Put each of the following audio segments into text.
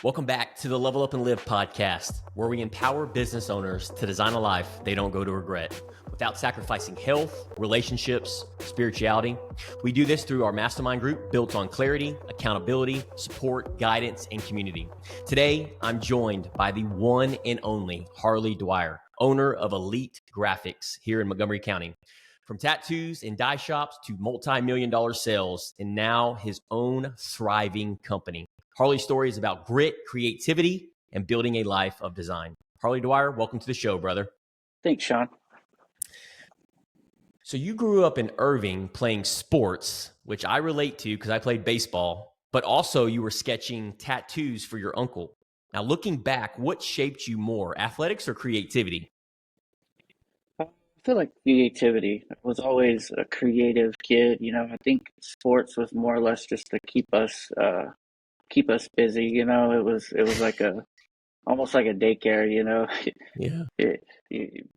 Welcome back to the Level Up and Live podcast, where we empower business owners to design a life they don't go to regret without sacrificing health, relationships, spirituality. We do this through our mastermind group built on clarity, accountability, support, guidance, and community. Today, I'm joined by the one and only Harley Dwyer, owner of Elite Grafix here in Montgomery County. From tattoos and dye shops to multi-million-dollar sales, and now his own thriving company. Harley's story is about grit, creativity, and building a life of design. Harley Dwyer, welcome to the show, brother. Thanks, Sean. So you grew up in Irving playing sports, which I relate to because I played baseball, but also you were sketching tattoos for your uncle. Now, looking back, what shaped you more, athletics or creativity? I feel like creativity. I was always a creative kid. I think sports was more or less just to keep us busy. It was like almost like a daycare. Yeah.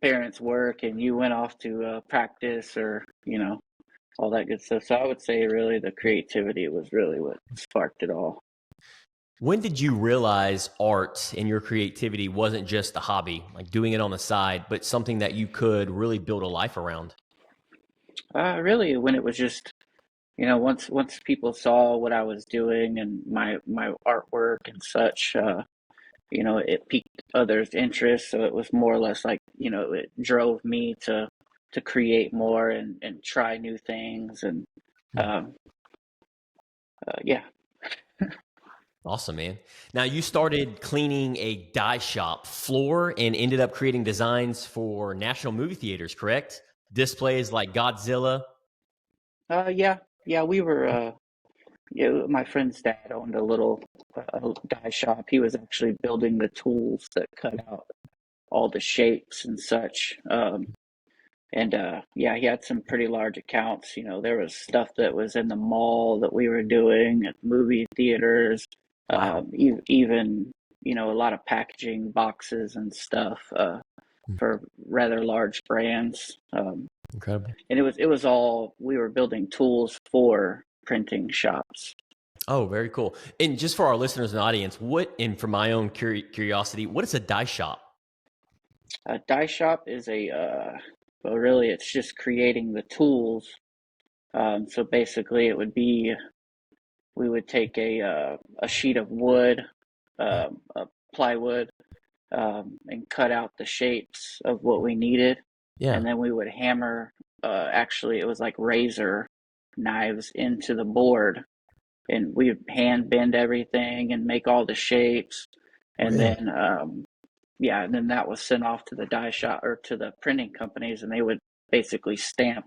Parents work and you went off to practice or all that good stuff. So I would say really the creativity was really what sparked it all. When did you realize art and your creativity wasn't just a hobby, like doing it on the side, but something that you could really build a life around? Really, when it was just once people saw what I was doing and my artwork and such, it piqued others' interest. So it was more or less like, it drove me to create more and try new things. And yeah. Awesome, man. Now you started cleaning a dye shop floor and ended up creating designs for national movie theaters, correct? Displays like Godzilla. Yeah, we were, my friend's dad owned a little dye shop. He was actually building the tools that cut out all the shapes and such. He had some pretty large accounts. There was stuff that was in the mall that we were doing at movie theaters. Wow. Even, a lot of packaging boxes and stuff for rather large brands. Incredible. And it was all, we were building tools for printing shops. Oh, very cool. And just for our listeners and audience, and for my own curiosity, what is a dye shop? A dye shop is well, really, it's just creating the tools. So basically, it would be, we would take a sheet of wood, a plywood, and cut out the shapes of what we needed. Yeah. And then we would hammer, actually, it was like razor knives into the board. And we would hand bend everything and make all the shapes. And Really? then, and then that was sent off to the dye shop or to the printing companies, and they would basically stamp,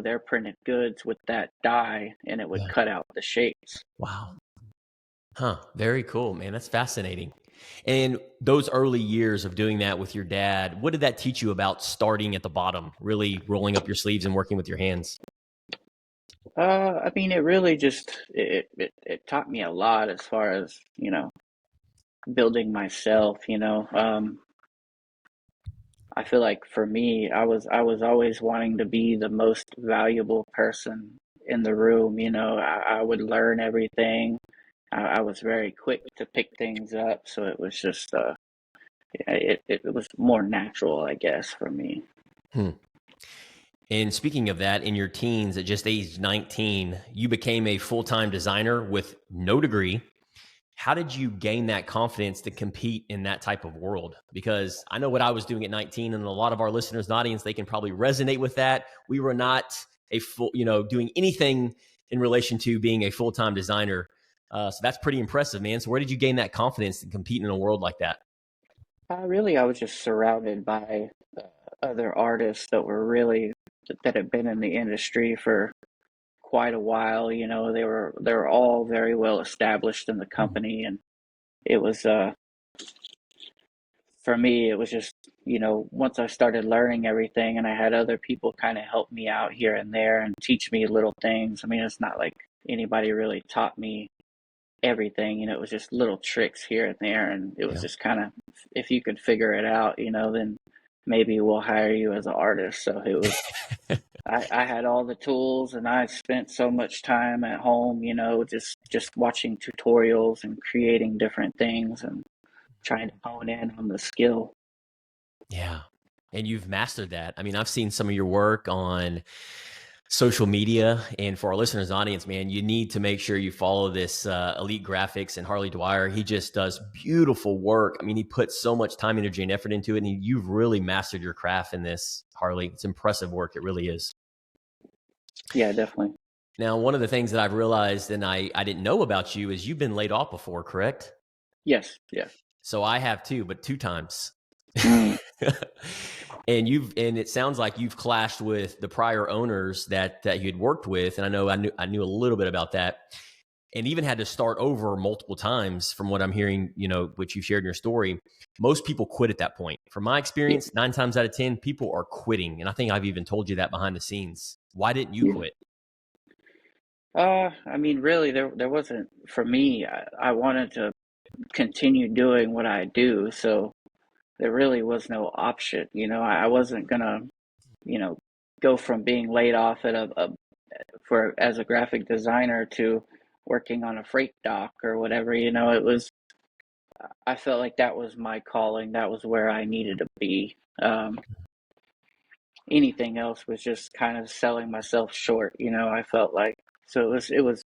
their printed goods with that dye, and it would cut out the shapes. Wow. Huh. Very cool, man. That's fascinating. And those early years of doing that with your dad, what did that teach you about starting at the bottom, really rolling up your sleeves and working with your hands? I mean, it really just it taught me a lot as far as building myself. I feel like for me, I was always wanting to be the most valuable person in the room. I would learn everything. I was very quick to pick things up, so it was just it was more natural, I guess, for me. And speaking of that, in your teens, at just age 19, you became a full-time designer with no degree. How did you gain that confidence to compete in that type of world? Because I know what I was doing at 19, and a lot of our listeners and audience, they can probably resonate with that. We were not doing anything in relation to being a full-time designer. So that's pretty impressive, man. So where did you gain that confidence to compete in a world like that? Really, I was just surrounded by other artists that had been in the industry for quite a while. They were all very well established in the company, and it was for me, it was just once I started learning everything, and I had other people kind of help me out here and there and teach me little things. I mean, it's not like anybody really taught me everything. It was just little tricks here and there, and it was just kind of, if you could figure it out, then maybe we'll hire you as an artist. So it was I had all the tools, and I spent so much time at home, just watching tutorials and creating different things and trying to hone in on the skill. Yeah. And you've mastered that. I mean, I've seen some of your work on social media, and for our listeners' audience, man, you need to make sure you follow this Elite Grafix and Harley Dwyer. He just does beautiful work. I mean, he puts so much time, energy, and effort into it, and you've really mastered your craft in this, Harley. It's impressive work. It really is. Yeah, definitely. Now, one of the things that I've realized and I didn't know about you is you've been laid off before, correct? Yes, yeah. So I have too, but 2 times. Mm. And it sounds like you've clashed with the prior owners that you'd worked with. And I knew a little bit about that, and even had to start over multiple times from what I'm hearing, which you shared in your story. Most people quit at that point. From my experience, 9 times out of 10, people are quitting. And I think I've even told you that behind the scenes. Why didn't you quit? I mean, really, there wasn't, for me, I wanted to continue doing what I do, so there really was no option. I wasn't gonna, go from being laid off at as a graphic designer to working on a freight dock or whatever. I felt like that was my calling. That was where I needed to be. Anything else was just kind of selling myself short. I felt like, so it was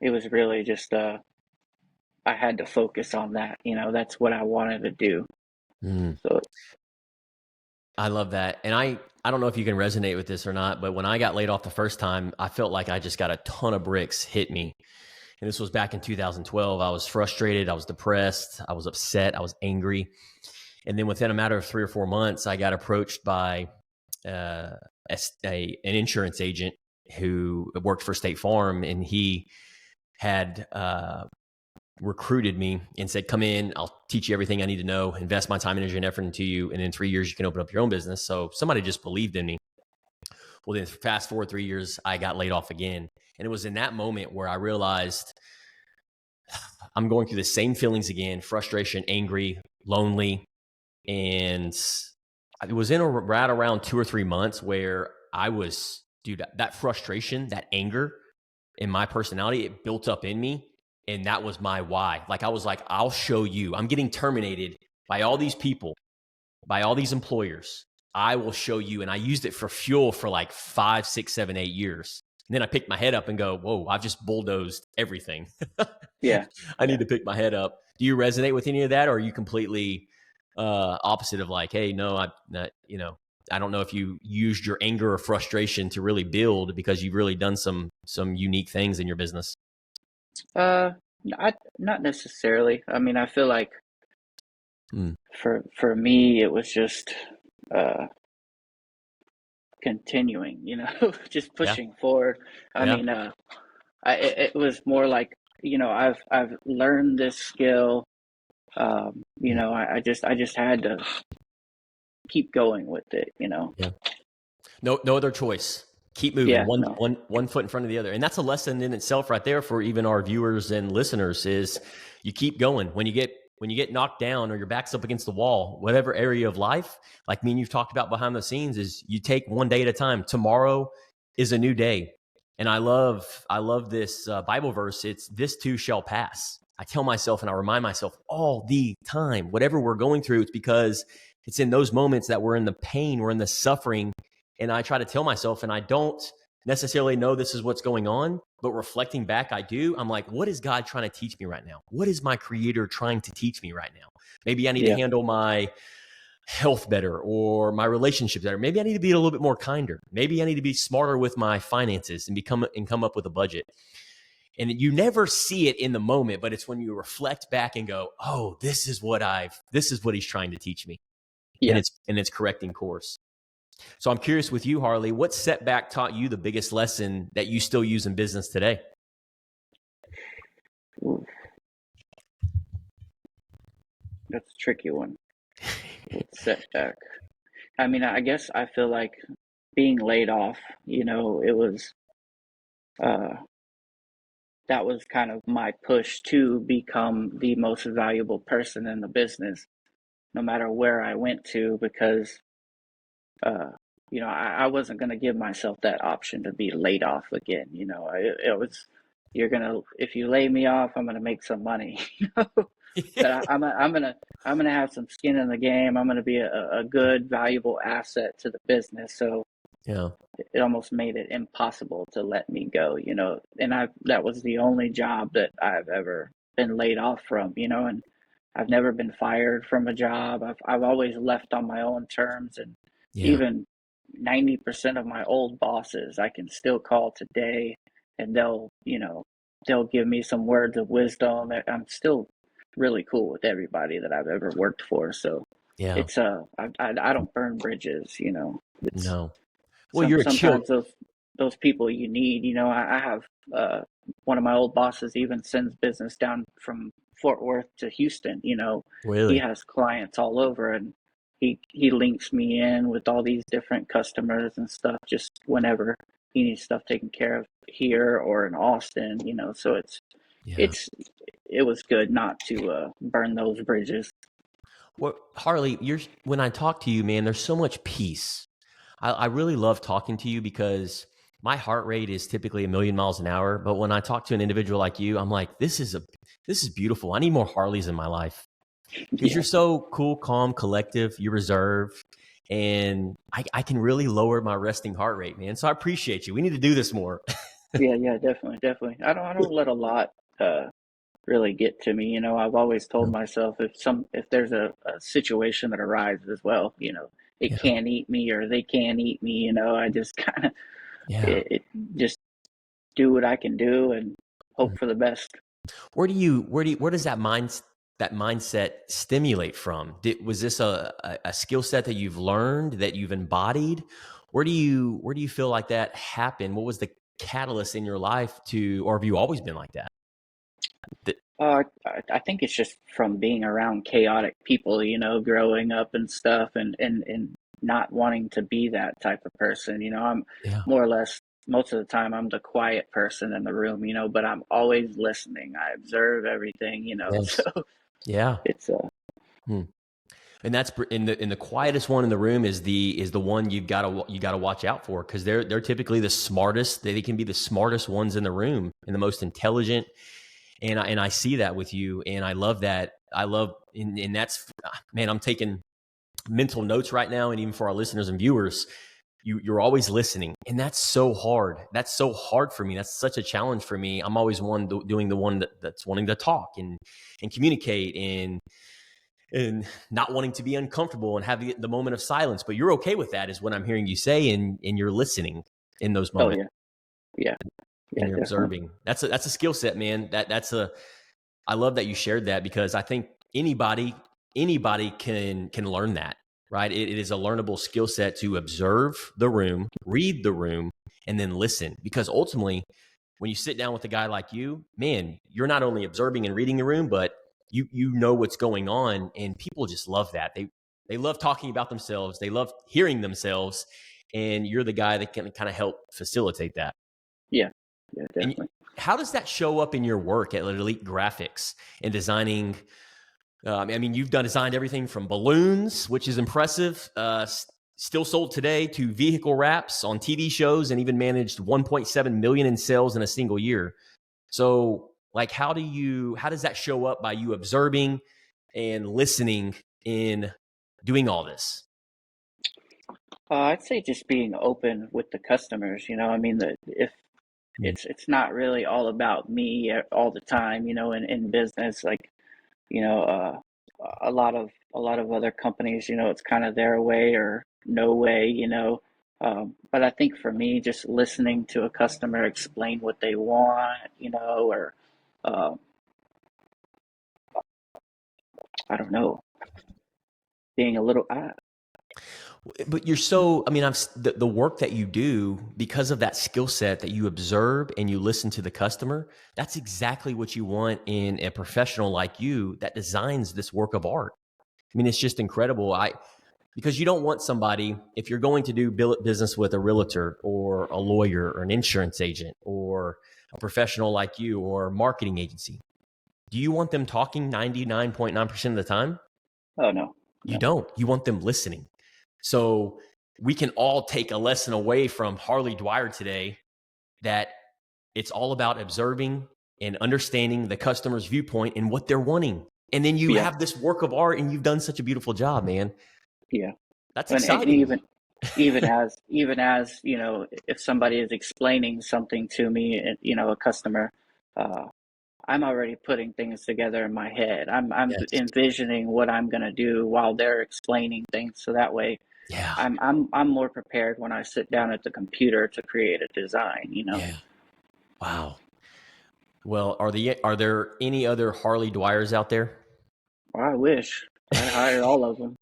really just I had to focus on that. That's what I wanted to do. Mm. So I love that. And I don't know if you can resonate with this or not, but when I got laid off the first time, I felt like I just got a ton of bricks hit me. And this was back in 2012. I was frustrated. I was depressed. I was upset. I was angry. And then within a matter of 3 or 4 months, I got approached by an insurance agent who worked for State Farm, and he had recruited me and said, come in, I'll teach you everything I need to know, invest my time, energy, and effort into you, and in 3 years, you can open up your own business. So somebody just believed in me. Well, then fast forward 3 years, I got laid off again. And it was in that moment where I realized I'm going through the same feelings again: frustration, angry, lonely. And it was in right around 2 or 3 months where I was, dude, that frustration, that anger in my personality, it built up in me. And that was my why. Like, I was like, I'll show you. I'm getting terminated by all these people, by all these employers. I will show you. And I used it for fuel for like 5, 6, 7, 8 years. And then I picked my head up and go, whoa, I've just bulldozed everything. yeah, I need to pick my head up. Do you resonate with any of that? Or are you completely opposite of like, hey, no, I'm not, I don't know if you used your anger or frustration to really build, because you've really done some unique things in your business. not necessarily. I mean, I feel like for me, it was just continuing, just pushing forward. I mean, it was more like, I've learned this skill. I just had to keep going with it. Yeah. No other choice. Keep moving. Yeah, One foot in front of the other. And that's a lesson in itself right there for even our viewers and listeners, is you keep going. When you get knocked down or your back's up against the wall, whatever area of life, like me and you've talked about behind the scenes, is you take one day at a time. Tomorrow is a new day. And I love this Bible verse. It's, this too shall pass. I tell myself and I remind myself all the time, whatever we're going through, it's because it's in those moments that we're in the pain, we're in the suffering. And I try to tell myself, and I don't necessarily know this is what's going on, but reflecting back, I do. I'm like, what is God trying to teach me right now? What is my creator trying to teach me right now? Maybe I need to handle my health better, or my relationships better. Maybe I need to be a little bit more kinder. Maybe I need to be smarter with my finances and come up with a budget. And you never see it in the moment, but it's when you reflect back and go, oh, this is what he's trying to teach me. yeah. And it's correcting course. So I'm curious with you, Harley, what setback taught you the biggest lesson that you still use in business today? Ooh. That's a tricky one. Setback. I mean, I guess I feel like being laid off, it was, that was kind of my push to become the most valuable person in the business, no matter where I went to, because I wasn't going to give myself that option to be laid off again. It was, if you lay me off, I'm going to make some money. But I'm gonna have some skin in the game. I'm gonna be a good, valuable asset to the business. So Yeah. it almost made it impossible to let me go. And that was the only job that I've ever been laid off from. And I've never been fired from a job. I've always left on my own terms, and Yeah. even 90% of my old bosses I can still call today, and they'll give me some words of wisdom. I'm still really cool with everybody that I've ever worked for. So Yeah. it's I don't burn bridges. It's No. Well, you're a chill. sometimes those people you need. I have one of my old bosses even sends business down from Fort Worth to Houston. He Really? has clients all over, and he links me in with all these different customers and stuff just whenever he needs stuff taken care of here or in Austin. So Yeah. it's it was good not to burn those bridges. Well, Harley, when I talk to you, man, there's so much peace. I really love talking to you because my heart rate is typically a million miles an hour. But when I talk to an individual like you, I'm like, this is beautiful. I need more Harleys in my life because Yeah, you're so cool, calm, collective. You're reserved, and I can really lower my resting heart rate, man. So I appreciate you. We need to do this more. yeah, definitely. I don't let a lot really get to me. I've always told myself if there's a situation that arises, well, it Yeah, can't eat me or they can't eat me. I just kind of yeah. it just do what I can do and hope for the best. Where does that mindset stimulate from? Was this a skill set that you've learned, that you've embodied? Where do you feel like that happened? What was the catalyst in your life or have you always been like that? That- I think it's just from being around chaotic people, growing up and stuff, and not wanting to be that type of person. I'm yeah. more or less most of the time I'm the quiet person in the room, but I'm always listening. I observe everything, so Yes. Yeah. it's Hmm. And that's in the quietest one in the room is the one you gotta watch out for because they're typically the smartest. They can be the smartest ones in the room and the most intelligent. And I see that with you, and I love that. And that's, man, I'm taking mental notes right now, and even for our listeners and viewers, you're always listening, and that's so hard. That's so hard for me. That's such a challenge for me. I'm always doing the one that's wanting to talk and communicate and not wanting to be uncomfortable and have the moment of silence. But you're okay with that, is what I'm hearing you say, and you're listening in those oh moments, yeah, yeah, and yeah, you're definitely. observing. That's a skill set, man. I love that you shared that because I think anybody can learn that, right? It is a learnable skill set to observe the room, read the room, and then listen. Because ultimately, when you sit down with a guy like you, man, you're not only observing and reading the room, but you know what's going on, and people just love that. They love talking about themselves. They love hearing themselves, and you're the guy that can kind of help facilitate that. Yeah, yeah, And definitely. how does that show up in your work at Elite Graphics and designing? I mean, you've designed everything from balloons, which is impressive, still sold today, to vehicle wraps on TV shows, and even managed 1.7 million in sales in a single year. So, like, how does that show up by you observing and listening in doing all this? I'd say just being open with the customers. I mean, that if Mm. it's not really all about me all the time. In business, like you know, a lot of other companies, it's kind of their way or no way. But I think for me, just listening to a customer explain what they want, or um, I don't know, being a little, But you're so, I mean, the work that you do, because of that skill set that you observe and you listen to the customer, that's exactly what you want in a professional like you that designs this work of art. I mean, it's just incredible. Because you don't want somebody, if you're going to do business with a realtor or a lawyer or an insurance agent or a professional like you or a marketing agency, do you want them talking 99.9% of the time? oh no, You no, don't. You want them listening. So we can all take a lesson away from Harley Dwyer today, that it's all about observing and understanding the customer's viewpoint and what they're wanting. And then you have this work of art, and you've done such a beautiful job, man. Yeah. That's And exciting. even as if somebody is explaining something to me, a customer, uh, I'm already putting things together in my head. I'm Yes. envisioning what I'm gonna do while they're explaining things, so that way Yeah. I'm more prepared when I sit down at the computer to create a design. Yeah. Wow. Well, are there any other Harley Dwyers out there? Well, I wish I'd hire all of them.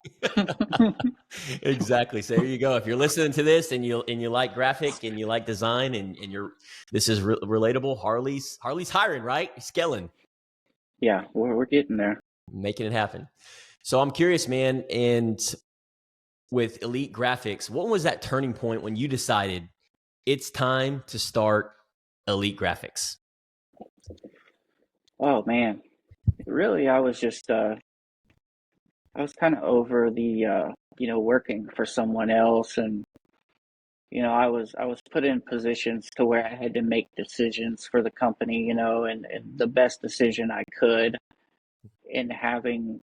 Exactly. So there you go. If you're listening to this and you like graphic and you like design and you're this is relatable, Harley's hiring, right? Scaling, Yeah, we're getting there. making it happen. So I'm curious, man, and with Elite Graphics, what was that turning point when you decided it's time to start Elite Graphics? Oh man, really, I was kind of over the working for someone else, and I was put in positions to where I had to make decisions for the company, and the best decision I could, in having,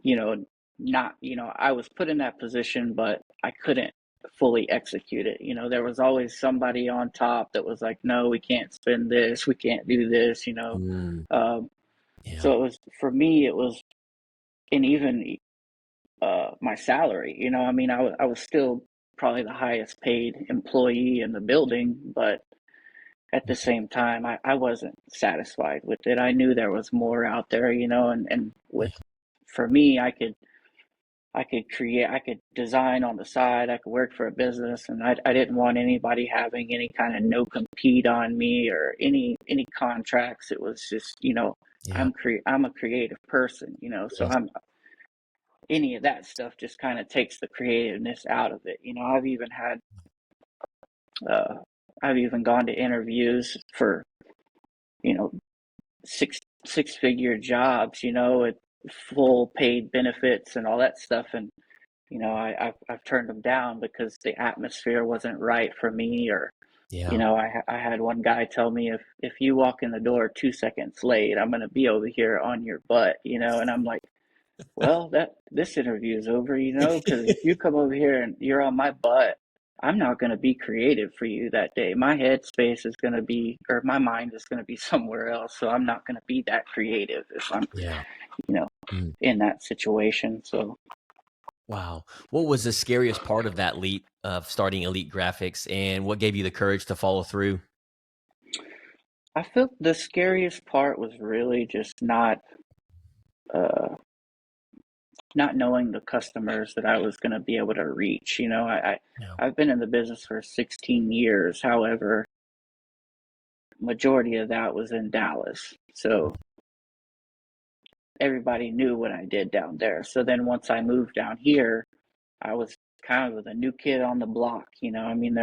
you know, not, I was put in that position, but I couldn't fully execute it. There was always somebody on top that was like, no, we can't spend this, we can't do this. Mm, Um, yeah. so it was, for me, it was, and even my salary. I mean, I was still probably the highest paid employee in the building, but at the same time, I wasn't satisfied with it. I knew there was more out there, and Yeah. for me, I could design on the side, I could work for a business, and I didn't want anybody having any kind of no compete on me or any contracts. It was just, Yeah. I'm a creative person, so Yes. any of that stuff just kind of takes the creativeness out of it. Uh, I've even gone to interviews for, you know, six figure jobs, with full paid benefits and all that stuff. And, I've turned them down because the atmosphere wasn't right for me. Or, Yeah. I had one guy tell me, if you walk in the door 2 seconds late, I'm going to be over here on your butt, and I'm like, well, that this interview is over, because if you come over here and you're on my butt, I'm not going to be creative for you that day. My headspace is going to be, or my mind is going to be somewhere else. So I'm not going to be that creative if I'm, Yeah. you know, Mm. in that situation. So Wow. What was the scariest part of that leap of starting Elite Graphics, and what gave you the courage to follow through? I feel the scariest part was really just uh, not knowing the customers that I was going to be able to reach. Yeah. I've been in the business for 16 years. However, majority of that was in Dallas. So everybody knew what I did down there. So then once I moved down here, I was kind of the new kid on the block. I mean,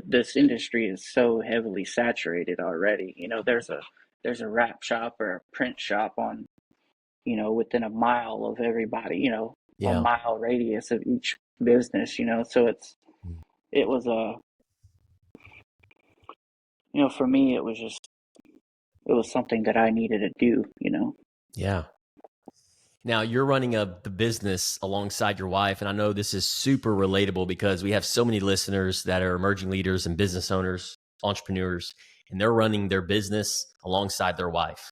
this industry is so heavily saturated already. There's a wrap shop or a print shop on, within a mile of everybody, a Yeah. mile radius of each business, so Mm. it was a, for me, it was something that I needed to do. Yeah. Now you're running the business alongside your wife, and I know this is super relatable because we have so many listeners that are emerging leaders and business owners, entrepreneurs, and they're running their business alongside their wife.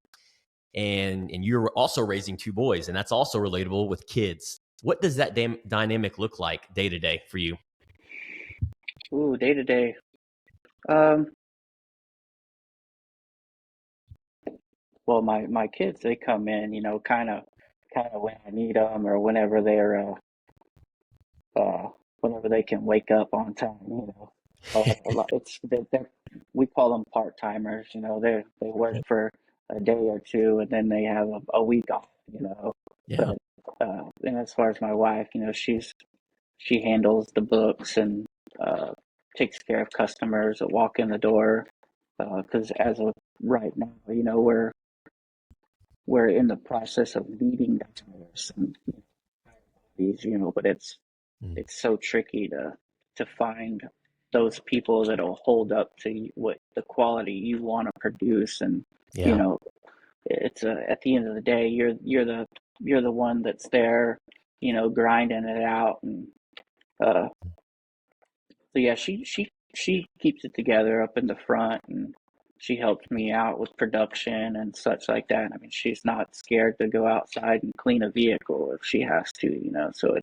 And you're also raising two boys, and that's also relatable with kids. What does that dynamic look like day to day for you? Ooh, day to day. Um, well, my kids, they come in, kind of when I need them, or uh, whenever they can wake up on time. A lot. We call them part timers. They work for a day or two, and then they have a week off. Yeah. But and as far as my wife, she handles the books and takes care of customers that walk in the door. Because as of right now, we're in the process of leading the tires and these, but it's so tricky to find those people that'll hold up to what the quality you want to produce. And you Yeah. know, it's at the end of the day, you're the one that's there, grinding it out. And uh so yeah, she keeps it together up in the front, and she helps me out with production and such like that. I mean, she's not scared to go outside and clean a vehicle if she has to. So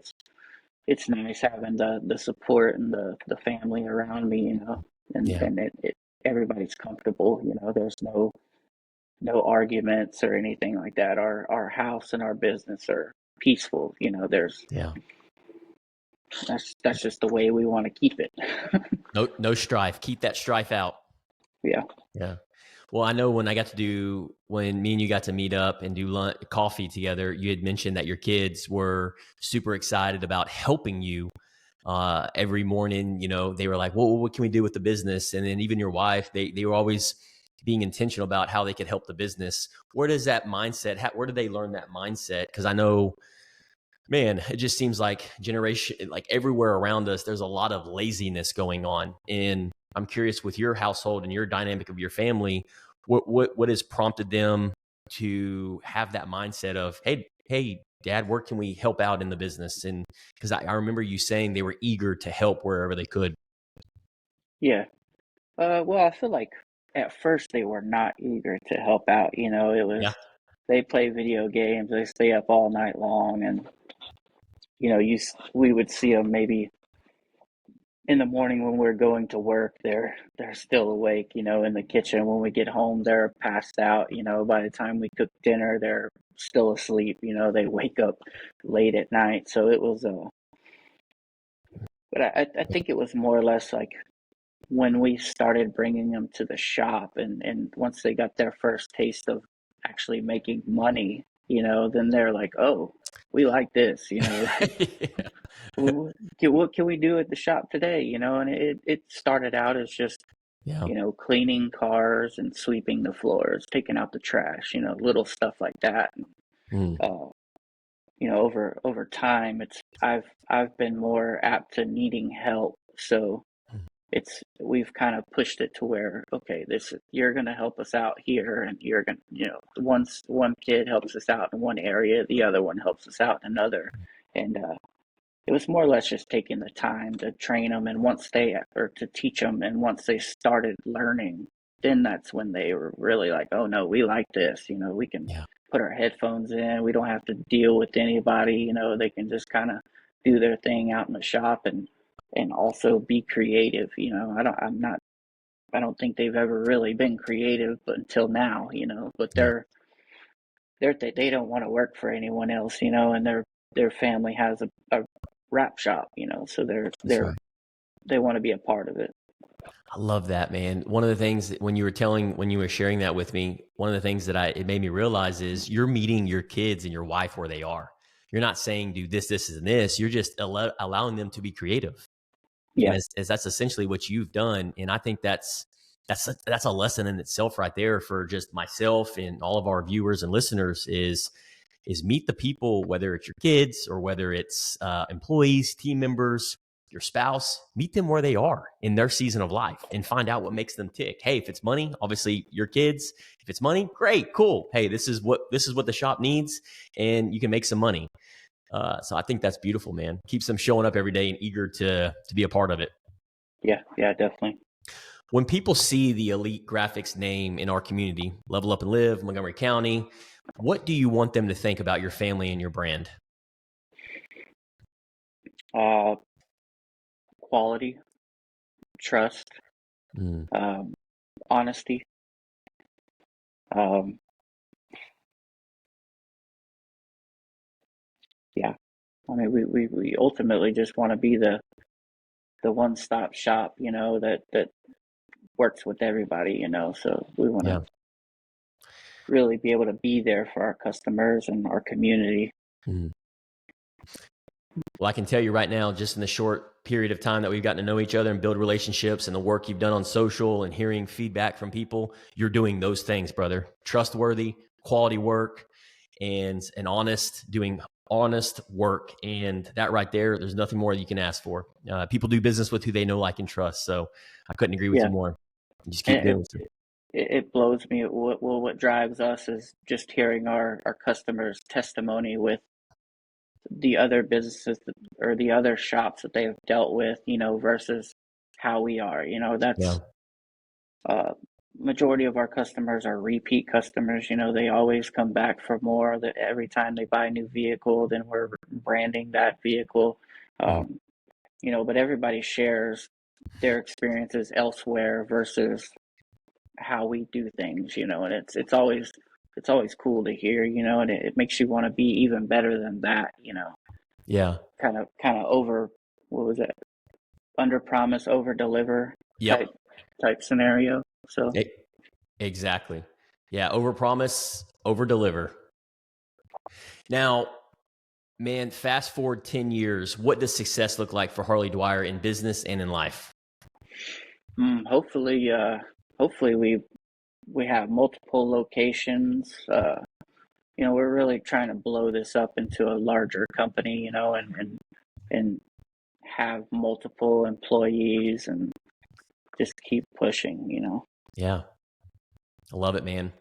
it's nice having the support and the family around me. and Yeah. and it everybody's comfortable. There's no arguments or anything like that. Our house and our business are peaceful. There's Yeah. that's just the way we want to keep it. No strife. Keep that strife out. Yeah. Yeah. Well, I know when me and you got to meet up and do coffee together, you had mentioned that your kids were super excited about helping you every morning. They were like, well, what can we do with the business? And then even your wife, they were always being intentional about how they could help the business. Where does that mindset, where did they learn that mindset? Because I know, man, it just seems like everywhere around us, there's a lot of laziness going on. And I'm curious, with your household and your dynamic of your family, what has prompted them to have that mindset of, hey, Dad, where can we help out in the business? And because I remember you saying they were eager to help wherever they could. Yeah. Well, I feel like at first they were not eager to help out. It Yeah. was, they play video games, they stay up all night long, and we would see them maybe in the morning when we're going to work. They're still awake, in the kitchen. When we get home, they're passed out. By the time we cook dinner, they're still asleep. They wake up late at night. So it was but I think it was more or less like when we started bringing them to the shop, and once they got their first taste of actually making money, then they're like, oh, we like this. Yeah. What can we do at the shop today? And it started out as just, Yeah. cleaning cars and sweeping the floors, taking out the trash, little stuff like that. And, Mm. over time, I've been more apt to needing help. So we've kind of pushed it to where, okay, you're going to help us out here, and you're going to, once one kid helps us out in one area, the other one helps us out in another. And it was more or less just taking the time to train them, and to teach them, and once they started learning, then that's when they were really like, oh no, we like this. We can Yeah. put our headphones in, we don't have to deal with anybody. They can just kind of do their thing out in the shop, and also be creative. I don't think they've ever really been creative, but until now. But Yeah. they don't want to work for anyone else. And their family has a wrap shop. So That's right. they want to be a part of it. I love that, man. One of the things that when you were sharing that with me, one of the things that it made me realize is you're meeting your kids and your wife where they are. You're not saying do this, and this. You're just allowing them to be creative. Yeah. And as that's essentially what you've done. And I think that's a lesson in itself right there for just myself and all of our viewers and listeners is meet the people, whether it's your kids or whether it's employees, team members, your spouse, meet them where they are in their season of life and find out what makes them tick. Hey, if it's money, obviously your kids. If it's money, great, cool. Hey, this is what the shop needs, and you can make some money. So I think that's beautiful, man. Keeps them showing up every day and eager to be a part of it. Yeah, definitely. When people see the Elite Grafix name in our community, Level Up and Live, Montgomery County, what do you want them to think about your family and your brand? Quality, trust, honesty. Yeah, I mean, we ultimately just want to be the one-stop shop, that works with everybody. So we want to really be able to be there for our customers and our community. Mm. Well, I can tell you right now, just in the short period of time that we've gotten to know each other and build relationships, and the work you've done on social and hearing feedback from people, you're doing those things, brother. Trustworthy, quality work, and honest, doing honest work. And that right there, there's nothing more that you can ask for. People do business with who they know, like, and trust. So I couldn't agree with you more. You just keep doing it. It blows me. What drives us is just hearing our customers' testimony with the other businesses or the other shops that they've dealt with, versus how we are. That's majority of our customers are repeat customers. They always come back for more. That every time they buy a new vehicle, then we're branding that vehicle. But everybody shares their experiences elsewhere versus how we do things, and it's always cool to hear, and it makes you want to be even better than that, Yeah. Kind of over, what was it? Under promise, over deliver type scenario. So exactly. Yeah. Over promise, over deliver. Now, man, fast forward 10 years, what does success look like for Harley Dwyer in business and in life? Hopefully we have multiple locations. We're really trying to blow this up into a larger company, and have multiple employees and just keep pushing, Yeah. I love it, man.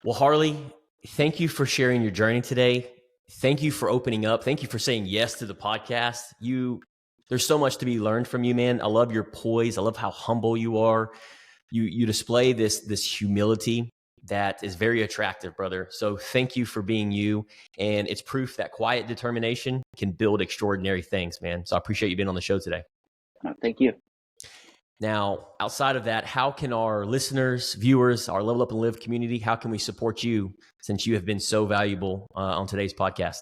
Well, Harley, thank you for sharing your journey today. Thank you for opening up. Thank you for saying yes to the podcast. There's so much to be learned from you, man. I love your poise. I love how humble you are. You display this humility that is very attractive, brother. So thank you for being you. And it's proof that quiet determination can build extraordinary things, man. So I appreciate you being on the show today. Thank you. Now, outside of that, how can our listeners, viewers, our Level Up and Live community, how can we support you since you have been so valuable on today's podcast?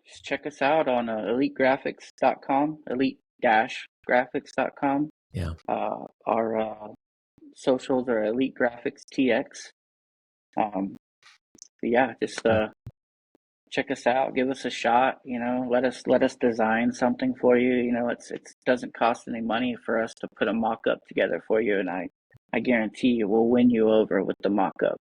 Just check us out on elitegrafix.com, elite-grafix.com. Yeah. Our socials are Elite Grafix TX. Just check us out, give us a shot, let us design something for you. It doesn't cost any money for us to put a mock-up together for you, and I guarantee you we'll win you over with the mock-up.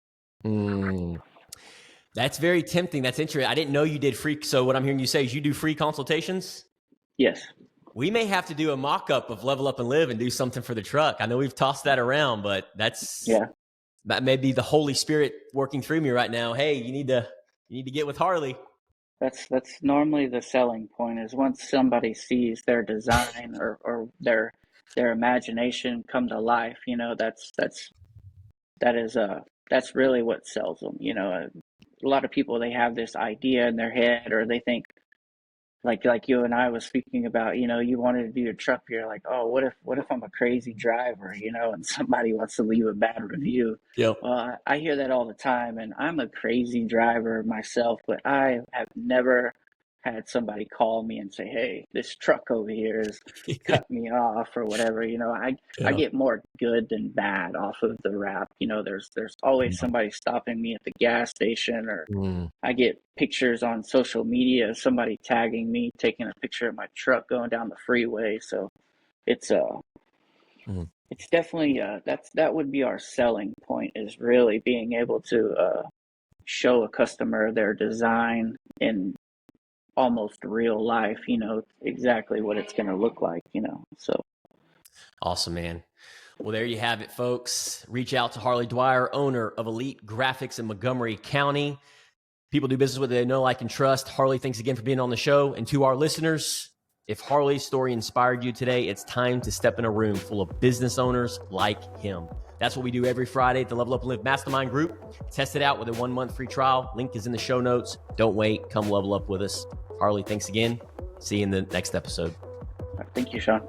That's very tempting. That's interesting. I didn't know you did free. So what I'm hearing you say is you do free consultations? Yes. We may have to do a mock-up of Level Up and Live and do something for the truck. I know we've tossed that around, but that may be the Holy Spirit working through me right now. Hey, you need to get with Harley. That's normally the selling point, is once somebody sees their design or their imagination come to life, that's really what sells them. A lot of people, they have this idea in their head, or they think, like you and I was speaking about, you wanted to do your truck. You're like, oh, what if I'm a crazy driver, and somebody wants to leave a bad review. Yep. Well, I hear that all the time, and I'm a crazy driver myself, but I have never had somebody call me and say, hey, this truck over here has cut me off or whatever. I get more good than bad off of the rap. There's always somebody stopping me at the gas station, or I get pictures on social media, somebody tagging me, taking a picture of my truck going down the freeway. So it's definitely that would be our selling point, is really being able to show a customer their design in almost real life, exactly what it's going to look like, so. Awesome, man. Well, there you have it, folks. Reach out to Harley Dwyer, owner of Elite Grafix in Montgomery County. People do business with they know, like, and trust. Harley, thanks again for being on the show. And to our listeners, if Harley's story inspired you today, it's time to step in a room full of business owners like him. That's what we do every Friday at the Level Up and Live Mastermind Group. Test it out with a 1-month free trial. Link is in the show notes. Don't wait. Come level up with us. Harley, thanks again. See you in the next episode. Thank you, Sean.